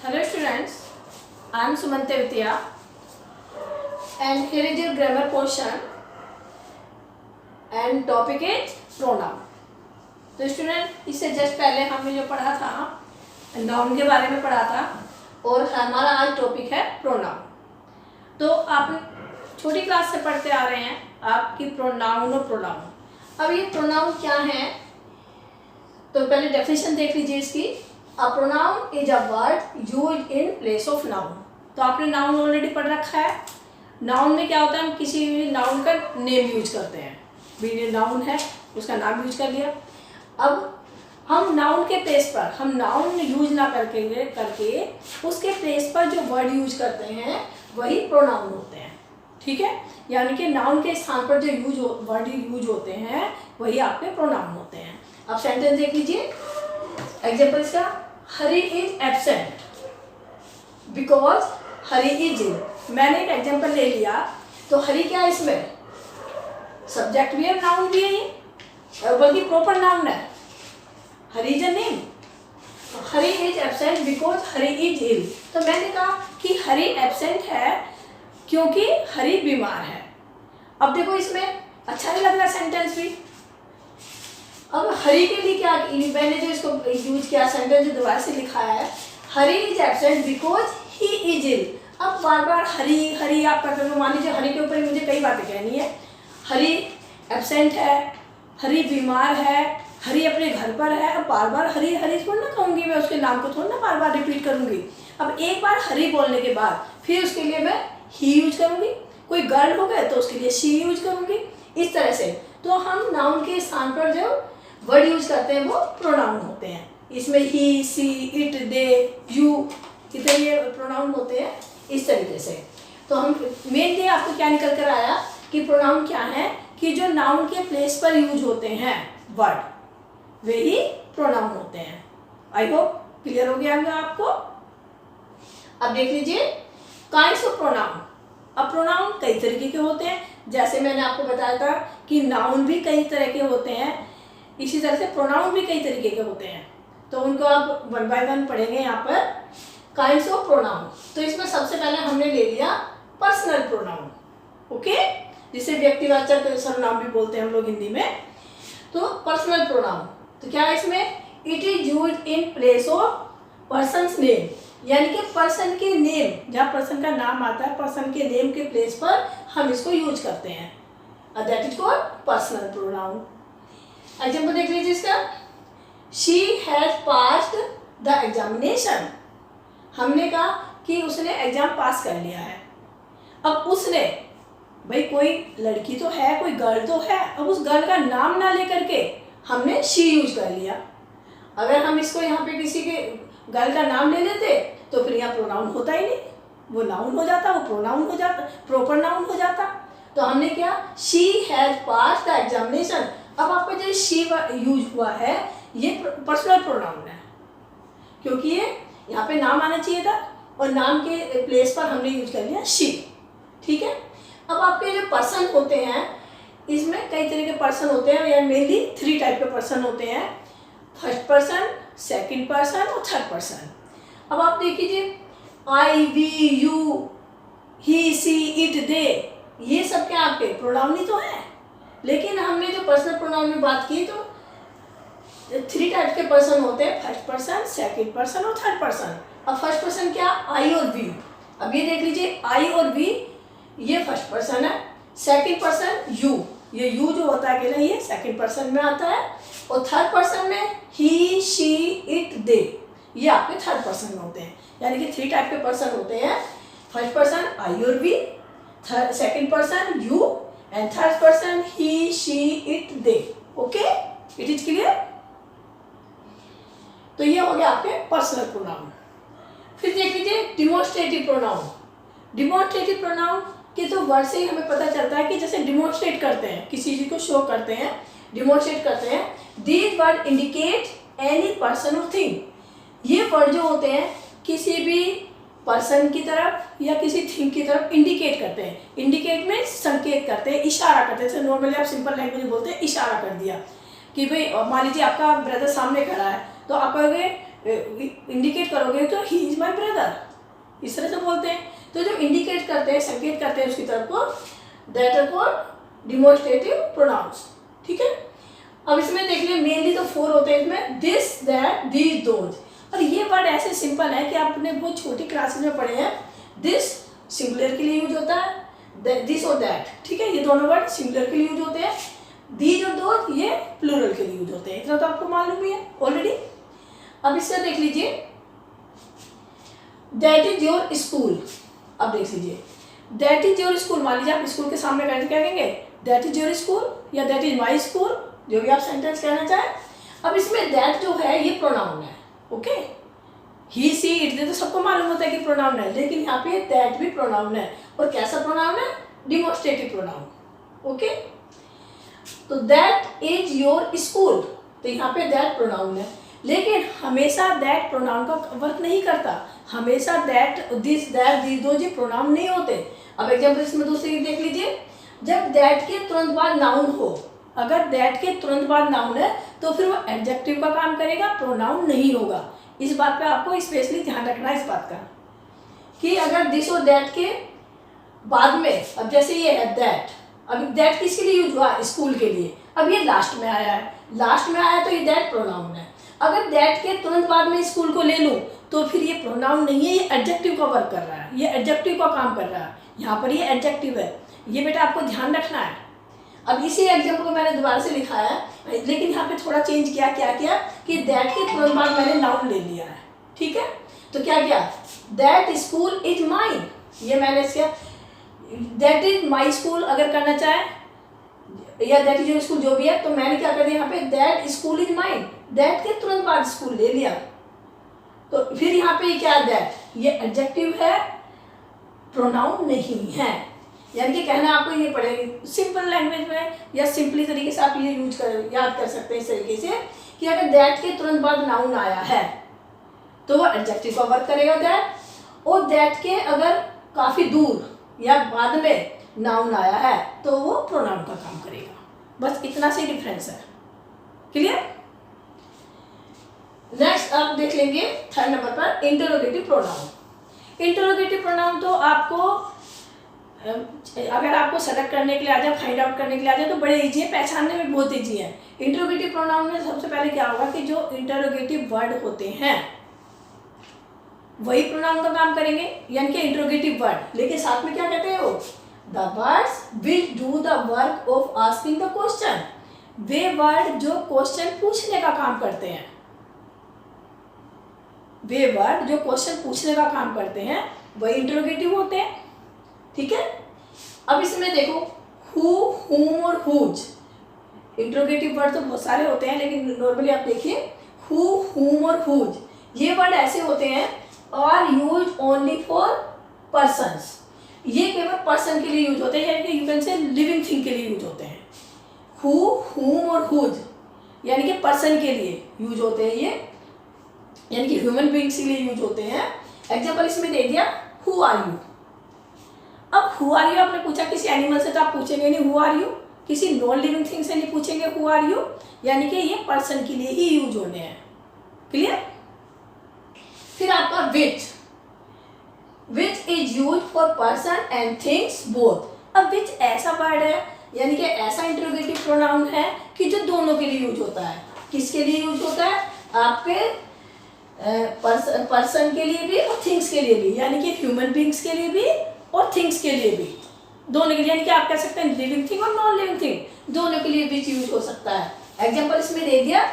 Hello students, I am Sumanta Vidya and here is your grammar portion and topic is pronoun. तो student इससे just पहले हमने जो पढ़ा था नाउन के बारे में पढ़ा था और हमारा आज टॉपिक है प्रोनाउन। तो आप छोटी क्लास से पढ़ते आ रहे हैं आपकी प्रोनाउन और प्रोनाउन। अब ये प्रोनाउन क्या है तो पहले डेफिनेशन देख लीजिए इसकी। A pronoun is a word used in place of noun. तो आपने नाउन ऑलरेडी पढ़ रखा है। नाउन में क्या होता है, हम किसी भी नाउन का नेम यूज करते हैं। भी नाउन है उसका नाम यूज कर लिया। अब हम नाउन के प्लेस पर हम नाउन यूज ना करके उसके प्लेस पर जो वर्ड यूज करते हैं वही प्रोनाउन होते हैं। ठीक है, यानी कि नाउन के स्थान पर जो वर्ड यूज होते हैं वही आपके प्रोनाउन होते हैं। अब सेंटेंस देख लीजिए। एग्जाम्पल इसका, Hari is absent because Hari is in. मैंने एक एग्जाम्पल ले लिया तो हरी क्या है, इसमें सब्जेक्ट भी है नाउन भी है, ये बल्कि प्रॉपर नाउन है। Hari is a name. Hari is absent because Hari is ill. तो मैंने कहा कि हरी एब्सेंट है क्योंकि हरी बीमार है। अब देखो इसमें अच्छा नहीं लग रहा सेंटेंस भी। अब हरी के लिए क्या, मैंने जो इसको यूज किया सेंटेंस जो दोबारा से लिखा है, Hari is absent because he is ill. अब बार बार हरी हरी आप करते हो, मान लीजिए हरी के ऊपर मुझे कई बातें कहनी है। हरी एब्सेंट है, हरी बीमार है, हरी अपने घर पर है। अब बार बार हरी हरी थोड़ा ना कहूँगी मैं, उसके नाम को थोड़ा ना बार बार रिपीट करूँगी। अब एक बार हरी बोलने के बाद फिर उसके लिए मैं ही यूज करूँगी। कोई गर्ल हो गए तो उसके लिए शी यूज करूँगी। इस तरह से तो हम नाउन के स्थान पर जो वर्ड यूज करते हैं वो प्रोनाउन होते हैं। इसमें ही, सी, इट, दे, यू, कितने ये प्रोनाउन होते हैं इस तरीके से। तो हम मेनली आपको क्या निकल कर आया कि प्रोनाउन क्या है, कि जो नाउन के प्लेस पर यूज होते हैं वर्ड वे ही प्रोनाउन होते हैं। आई होप क्लियर हो गया होगा आपको। अब देख लीजिए काइंड्स ऑफ प्रोनाउन। अब प्रोनाउन कई तरीके के होते हैं, जैसे मैंने आपको बताया था कि नाउन भी कई तरह के होते हैं, इसी तरह से प्रोनाउन भी कई तरीके के होते हैं। तो उनको आप वन बाय वन पढ़ेंगे यहाँ पर। काइंड्स ऑफ प्रोनाउन, तो इसमें सबसे पहले हमने ले लिया पर्सनल प्रोनाउन। ओके, जिसे व्यक्तिवाचक सर्वनाम भी बोलते हैं हम लोग हिंदी में। तो पर्सनल प्रोनाउन तो क्या है इसमें, it is used in place of persons name, यानी कि पर्सन के नेम, जहाँ पर्सन का नाम आता है पर्सन के नेम के प्लेस पर हम इसको यूज करते हैं। That is called personal pronoun. Example देख लीजिए इसका, she has passed the examination. हमने कहा कि उसने एग्जाम पास कर लिया है। अब उसने, भाई कोई लड़की तो है, कोई गर्ल तो है, अब उस गर्ल का नाम ना लेकर के हमने शी यूज कर लिया। अगर हम इसको यहाँ पे किसी के गर्ल का नाम ले लेते तो फिर यहाँ प्रोनाउन होता ही नहीं, वो नाउन हो जाता, वो प्रोनाउन हो जाता, प्रॉपर नाउन हो जाता। तो हमने क्या, she has passed the examination. अब आपका जो शी यूज हुआ है ये पर्सनल प्रोनाउन है, क्योंकि ये यहाँ पे नाम आना चाहिए था और नाम के प्लेस पर हमने यूज कर लिया शी। ठीक है। अब आपके जो पर्सन होते हैं इसमें कई तरह के पर्सन होते हैं, या मेनली 3 टाइप के पर्सन होते हैं। फर्स्ट पर्सन, सेकंड पर्सन और थर्ड पर्सन। अब आप देखिए I, we, you, he, she, it, they, ये सब क्या आपके प्रोनाउन ही तो है। लेकिन हमने जो पर्सनल प्रोनाउन में बात की तो 3 टाइप के पर्सन होते हैं, फर्स्ट पर्सन, सेकंड पर्सन और थर्ड पर्सन। अब फर्स्ट पर्सन क्या, आई और वी। अब ये देख लीजिए आई और वी ये फर्स्ट पर्सन है। सेकंड पर्सन यू, ये यू जो होता है अकेला ये सेकंड पर्सन में आता है। और थर्ड पर्सन में ही, शी, इट, दे, ये आपके थर्ड पर्सन में होते हैं। यानी कि 3 टाइप के पर्सन होते हैं, फर्स्ट पर्सन आई और we, second person you and third person he, she, it, they. Okay, it is clear. तो ये हो गया आपके पर्सनल प्रोनाउन। फिर देख लीजिए डिमोन्स्ट्रेटिव प्रोनाउन। डिमोन्स्ट्रेटिव प्रोनाउन के तो वर्ड से ही हमें पता चलता है कि जैसे डिमोन्स्ट्रेट करते हैं, किसी चीज को शो करते हैं, डिमोन्स्ट्रेट करते हैं। These word indicate any person और थिंग। ये वर्ड जो होते हैं किसी भी पर्सन की तरफ या किसी थिंग की तरफ इंडिकेट करते हैं। इंडिकेट में संकेत करते हैं, इशारा करते हैं। जैसे नॉर्मली आप सिंपल लैंग्वेज में बोलते हैं इशारा कर दिया कि भाई मान लीजिए आपका ब्रदर सामने खड़ा है तो आप कहोगे इंडिकेट करोगे तो ही इज माई ब्रदर, इस तरह से बोलते हैं। तो जो इंडिकेट करते हैं, संकेत करते हैं उसकी तरफ को, that are called demonstrative pronouns. ठीक है, अब इसमें देख लिया मेनली तो 4 होते हैं इसमें, दिस, दैट, दीज, दोज। और ये वर्ड ऐसे सिंपल है कि आपने बहुत छोटी क्लासेस में पढ़े हैं। दिस सिंगुलर के लिए यूज होता है, दिस और दैट, ठीक है, ये दोनों वर्ड सिंगुलर के लिए यूज होते हैं। दीज और दोज ये प्लूरल के लिए यूज होते हैं, इतना तो आपको मालूम ही है ऑलरेडी। अब इसमें देख लीजिए, दैट इज योर स्कूल। अब देख लीजिए, दैट इज योर स्कूल, मान लीजिए आप स्कूल के सामने बैठ के क्या कहेंगे, दैट इज योर स्कूल या दैट इज माई स्कूल, जो भी आप सेंटेंस कहना चाहें। अब इसमें दैट जो है ये प्रोनाउन है, ओके। ही, सी, इट तो सबको मालूम होता है कि प्रोनाउन है, लेकिन यहाँ पे दैट भी प्रोनाउन है। और कैसा प्रोनाउन है, डिमोन्स्ट्रेटिव प्रोनाउन, ओके। तो दैट इज योर स्कूल, तो यहाँ पे दैट प्रोनाउन है, लेकिन हमेशा दैट प्रोनाउन का वर्क नहीं करता। हमेशा that, this, that, these, those ये प्रोनाउन नहीं होते। अब एग्जाम्पल इसमें दूसरी देख लीजिए, जब दैट के तुरंत बाद नाउन हो, अगर दैट के तुरंत बाद नाउन है तो फिर वो एडजेक्टिव का काम करेगा, प्रोनाउन नहीं होगा। इस बात पे आपको स्पेशली ध्यान रखना है इस बात का, कि अगर दिस और दैट के बाद में, अब जैसे ये है दैट, अब दैट किसके लिए यूज हुआ, स्कूल के लिए। अब ये लास्ट में आया है, लास्ट में आया तो ये दैट प्रोनाउन है। अगर दैट के तुरंत बाद में स्कूल को ले लूँ तो फिर ये प्रोनाउन नहीं है, ये एडजेक्टिव का वर्क कर रहा है, ये एडजेक्टिव का काम कर रहा है। यहाँ पर ये एडजेक्टिव है, ये बेटा आपको ध्यान रखना है। अब इसी एग्जाम्पल को मैंने दोबारा से लिखा है, लेकिन यहाँ पे थोड़ा चेंज किया, क्या किया कि दैट के तुरंत बाद मैंने नाउन ले लिया है, ठीक है। तो क्या किया, दैट स्कूल इज माइन, ये मैंने इसका दैट इज माई स्कूल अगर करना चाहे, या दैट इज योर स्कूल, जो भी है, तो मैंने क्या कर दिया यहाँ पे, that school is mine, that के तुरंत बाद स्कूल ले लिया। तो फिर यहाँ पे क्या है, दैट, ये एडजेक्टिव है, प्रोनाउन नहीं है। यानी कि कहना आपको ये पड़ेगा सिंपल लैंग्वेज में, या सिंपली तरीके से आप ये याद कर सकते हैं इस तरीके से, कि अगर दैट के तुरंत बाद नाउन आया है तो वो एडजेक्टिव का वर्क करेगा दैट, और दैट के अगर काफ़ी दूर या बाद में नाउन आया है तो वो प्रोनाउन का काम करेगा। बस इतना से डिफरेंस है, क्लियर। नेक्स्ट आप देख लेंगे 3rd नंबर पर इंटरोगेटिव प्रोनाउन। इंटरोगेटिव प्रोनाउन तो आपको अगर आपको सेलेक्ट करने के लिए आ जाए, फाइंड आउट करने के लिए आ जाए तो बड़े ईजी है, पहचानने में बहुत ईजी है। इंटरोगेटिव प्रोनाउन में सबसे पहले क्या होगा कि जो इंटरोगेटिव वर्ड होते हैं वही प्रोनाउन का काम करेंगे, यानी कि इंटरोगेटिव वर्ड। लेकिन साथ में क्या कहते हैं वो, the words which do the work of asking the question, way word जो क्वेश्चन पूछने का काम करते हैं, वे वर्ड जो क्वेश्चन पूछने का काम करते हैं वही इंटरोगेटिव होते हैं, ठीक है। अब इसमें देखो हु, हुम और हुज, इंटरोगेटिव वर्ड तो बहुत सारे होते हैं, लेकिन नॉर्मली आप देखिए हु, हुम और हुज, ये वर्ड ऐसे होते हैं are use only for persons, ये केवल पर्सन के लिए यूज होते हैं, यानी कि you can say living thing के लिए यूज होते हैं। हु, हुम और हुज यानी कि पर्सन के लिए यूज होते हैं ये, यानी कि ह्यूमन बीइंग्स के लिए यूज होते हैं। एग्जाम्पल इसमें दे दिया हु आर यू। अब हु आर यू आपने पूछा किसी एनिमल से तो आप पूछेंगे नहीं हु आर यू, किसी नॉन लिविंग थिंग से नहीं पूछेंगे हु आर यू, यानी कि ये पर्सन के लिए ही यूज होने हैं, क्लियर। फिर आपका which, which is use for person and things both. अब विच ऐसा वर्ड है, यानी कि ऐसा इंटरोगेटिव प्रोनाउन है कि जो दोनों के लिए यूज होता है। किसके लिए यूज होता है, आपके पर्सन के लिए भी और थिंग्स के लिए भी, यानी कि ह्यूमन बींग्स के लिए भी और थिंग्स के लिए भी, दोनों के लिए। यानी कि आप कह सकते हैं लिविंग थिंग और नॉन लिविंग थिंग, दोनों के लिए विच यूज हो सकता है। एग्जाम्पल इसमें दे दिया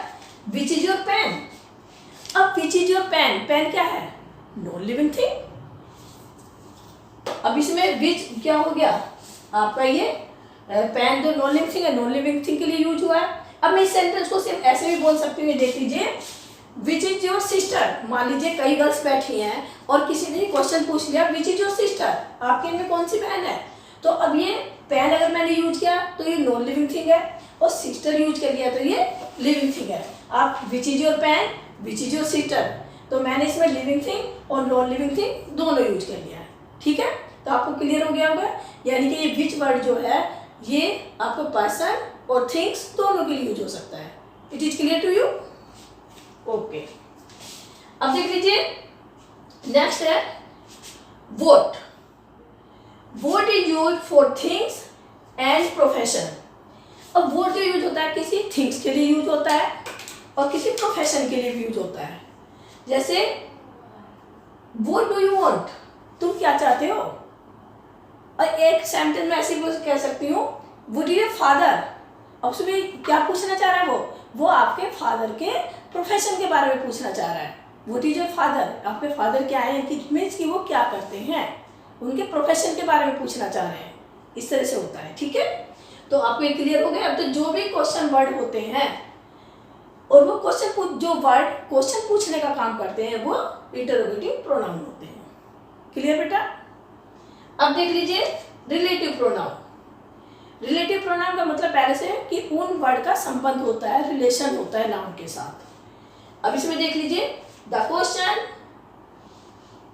विच इज योर पेन। अब which is your pen, pen क्या है, नॉन लिविंग थिंग। अब इसमें विच क्या हो गया आपका, ये पेन जो नॉन लिविंग थिंग है, नॉन लिविंग थिंग के लिए यूज हुआ है। अब मैं इस सेंटेंस को सिर्फ ऐसे भी बोल सकती हूँ, देख लीजिए विच इज योर सिस्टर। मान लीजिए कई गर्ल्स बैठी हैं और किसी ने क्वेश्चन पूछ लिया विच इज योर सिस्टर, आपके इनमें कौन सी बहन है, तो अब ये पेन अगर मैंने यूज किया तो ये नॉन लिविंग थिंग है, और सिस्टर यूज कर लिया तो ये लिविंग थिंग है। आप which is your pen, which is your sister, तो मैंने इसमें लिविंग थिंग और नॉन लिविंग थिंग दोनों यूज कर लिया है, ठीक है। तो आपको क्लियर हो गया होगा, यानी कि ये विच वर्ड जो है ये आपको पर्सन और थिंग्स दोनों के लिए यूज हो सकता है। It is clear to you, okay. अब देख लीजिए नेक्स्ट है what. What is use for things and profession. अब वोट जो यूज होता है किसी थिंग्स के लिए यूज होता है और किसी प्रोफेशन के लिए भी यूज होता है। जैसे व्हाट डू यू वांट, तुम क्या चाहते हो। और एक सेंटेंस में ऐसे कह सकती हूँ वुड योर फादर। अब उसमें क्या पूछना चाह रहा है वो आपके फादर के प्रोफेशन के बारे में पूछना चाह रहा है। वुड इज योर फादर, आपके फादर क्या है कि मीन्स कि वो क्या करते हैं, उनके प्रोफेशन के बारे में पूछना चाह रहे हैं। इस तरह से होता है, ठीक है। तो आपको ये क्लियर हो गया। अब तो जो भी क्वेश्चन वर्ड होते हैं और वो क्वेश्चन पूछने का काम करते हैं वो इंटरोगेटिव प्रोनाउन होते हैं। क्लियर बेटा। अब देख लीजिए रिलेटिव प्रोनाउन। रिलेटिव प्रोनाउन का मतलब पहले से है कि उन वर्ड का संबंध होता है, रिलेशन होता है नाउन के साथ। अब इसमें देख लीजिए the question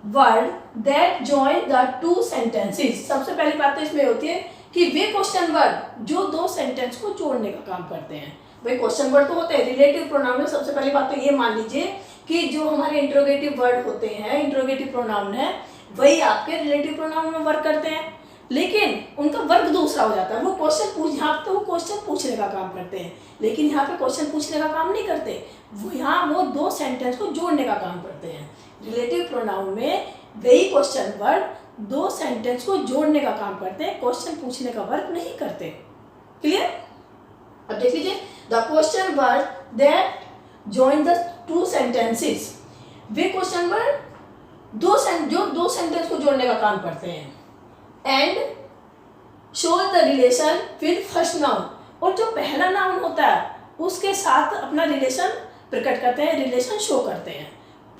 word that join the two sentences. सबसे पहली बात तो इसमें होती है कि वे क्वेश्चन वर्ड जो दो सेंटेंस को जोड़ने का काम करते हैं। भाई क्वेश्चन वर्ड तो होते हैं रिलेटिव प्रोनाउन में। सबसे पहली बात तो ये मान लीजिए कि जो हमारे इंट्रोगेटिव वर्ड होते हैं, इंट्रोगेटिव प्रोनाउन है, वही आपके रिलेटिव प्रोनाउन में वर्क करते हैं, लेकिन उनका वर्ग दूसरा हो जाता है। वो यहाँ पे तो वो क्वेश्चन पूछने का काम करते हैं, लेकिन यहाँ पे क्वेश्चन पूछने का काम नहीं करते, वो दो सेंटेंस को जोड़ने का काम करते हैं। रिलेटिव प्रोनाउन में वही क्वेश्चन वर्ड दो सेंटेंस को जोड़ने का काम करते हैं, क्वेश्चन पूछने का वर्क नहीं करते। क्लियर। अब देख लीजिए the question word that join the two sentences. Way question word दो सेंटेंस को जोड़ने का काम करते हैं। And show the relation with first noun. और जो पहला नाउन होता है उसके साथ अपना रिलेशन प्रकट करते हैं, रिलेशन शो करते हैं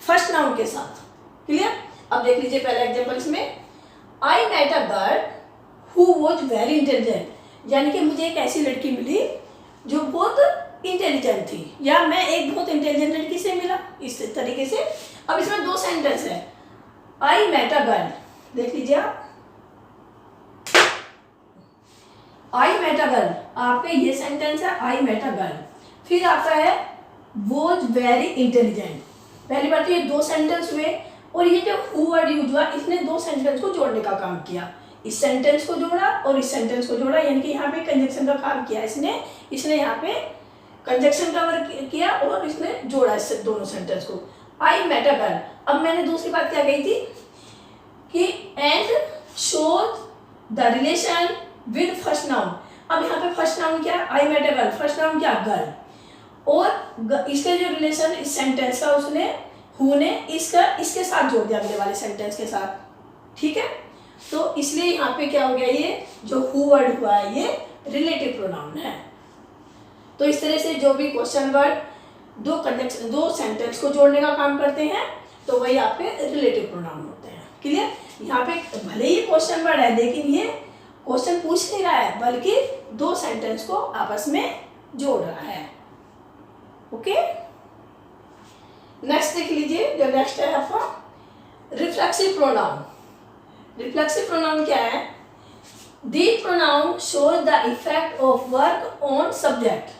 फर्स्ट नाउन के साथ। क्लियर। अब देख लीजिए पहला एग्जांपल इसमें I met a girl who was very intelligent. यानी कि मुझे एक ऐसी लड़की मिली जो बहुत इंटेलिजेंट थी, या मैं एक बहुत इंटेलिजेंट लड़की से मिला, इस तरीके से। अब इसमें दो सेंटेंस है। आई मेट अ गर्ल, देख लीजिए आप, आई मेट अ गर्ल, आपका ये सेंटेंस है आई मेट अ गर्ल। फिर आता है वॉज वेरी इंटेलिजेंट। पहली बात तो ये दो सेंटेंस हुए, और ये जो हु वर्ड यूज हुआ इसने दो सेंटेंस को जोड़ने का काम किया। इस सेंटेंस को जोड़ा और इस सेंटेंस को जोड़ा, यानी कि यहाँ पे कंजक्शन का काम किया इसने यहाँ पे कंजक्शन का वर्क किया और इसने जोड़ा इससे दोनों सेंटेंस को। I met a girl. अब मैंने दूसरी बात क्या कही थी कि and shows the relation with first noun. अब यहाँ पे फर्स्ट नाउन क्या है, I met a girl, first noun क्या, गर्ल, और इसके जो रिलेशन इस सेंटेंस का उसने हु ने इसके साथ जोड़ दिया अगले वाले सेंटेंस के साथ। ठीक है। तो इसलिए यहाँ पे क्या हो गया, ये जो हु वर्ड हुआ है ये रिलेटिव प्रोनाउन है। तो इस तरह से जो भी क्वेश्चन वर्ड दो सेंटेंस को जोड़ने का काम करते हैं तो वही आपके रिलेटिव प्रोनाउन होते हैं। क्लियर। यहाँ पे भले ही क्वेश्चन वर्ड है लेकिन ये क्वेश्चन पूछ नहीं रहा है बल्कि दो सेंटेंस को आपस में जोड़ रहा है। ओके। नेक्स्ट देख लीजिए, जो नेक्स्ट है आपका रिफ्लेक्सिव प्रोनाउन। रिफ्लेक्सिव प्रोनाउन क्या है, the pronoun shows the effect of work on subject.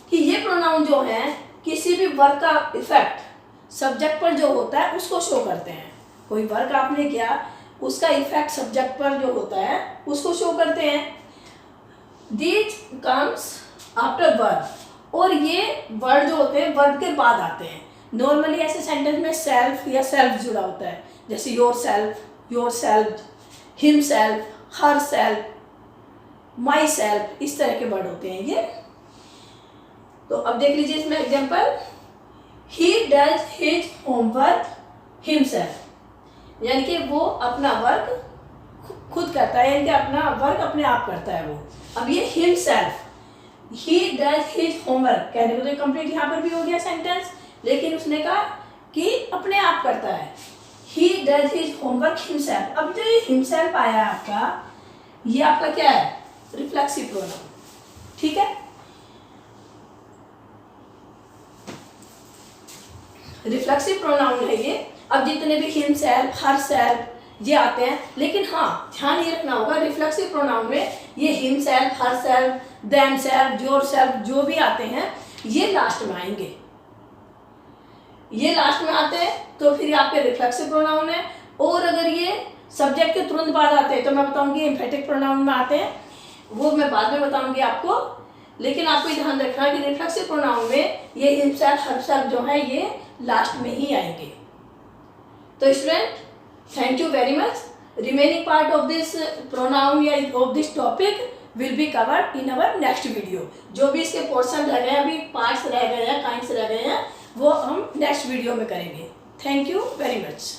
कि ये प्रोनाउन जो है किसी भी वर्क का इफेक्ट सब्जेक्ट पर जो होता है उसको शो करते हैं। कोई वर्क आपने किया उसका इफेक्ट सब्जेक्ट पर जो होता है उसको शो करते हैं। दीज कम्स आफ्टर वर्ब, और ये वर्ड जो होते हैं वर्ब के बाद आते हैं। नॉर्मली ऐसे सेंटेंस में सेल्फ या सेल्फ जुड़ा होता है, जैसे your self, him self, her self, my self, इस तरह के वर्ड होते हैं ये। तो अब देख लीजिए इसमें example, he does his homework himself, यानी कि वो अपना वर्क खुद करता है, यानी कि अपना वर्क अपने आप करता है वो। अब ये himself, he does his homework कहने को तो कंप्लीट यहाँ पर भी हो गया सेंटेंस, लेकिन उसने कहा कि अपने आप करता है। He does his homework himself. अब जो ये हिमसेल्फ आया है आपका, ये आपका क्या है, रिफ्लेक्सिव प्रोनाउन। ठीक है। रिफ्लेक्सिव प्रोनाउन है ये। अब जितने भी हिमसेल्फ, हर सेल्फ ये आते हैं, लेकिन हाँ ध्यान ये रखना होगा रिफ्लेक्सिव प्रोनाउन में ये himself, herself, themselves, yourself जो भी आते हैं ये लास्ट में आएंगे। ये लास्ट में आते हैं तो फिर आपके रिफ्लेक्सिव प्रोनाउन है, और अगर ये सब्जेक्ट के तुरंत बाद आते हैं तो मैं बताऊंगी एम्फेटिक प्रोनाउन में आते हैं, वो मैं बाद में बताऊंगी आपको। लेकिन आपको ध्यान रखना है कि रिफ्लेक्सिव प्रोनाउन में ये हिमसेल्फ हरसेल्फ जो है ये लास्ट में ही आएंगे। तो student, thank you very much. Remaining part of this pronoun या of this topic will be covered in our next video. जो भी इसके पोर्शन रह गए, अभी पार्ट्स रह गए हैं, काइंड्स रह गए हैं, वो हम नेक्स्ट वीडियो में करेंगे। Thank you very much.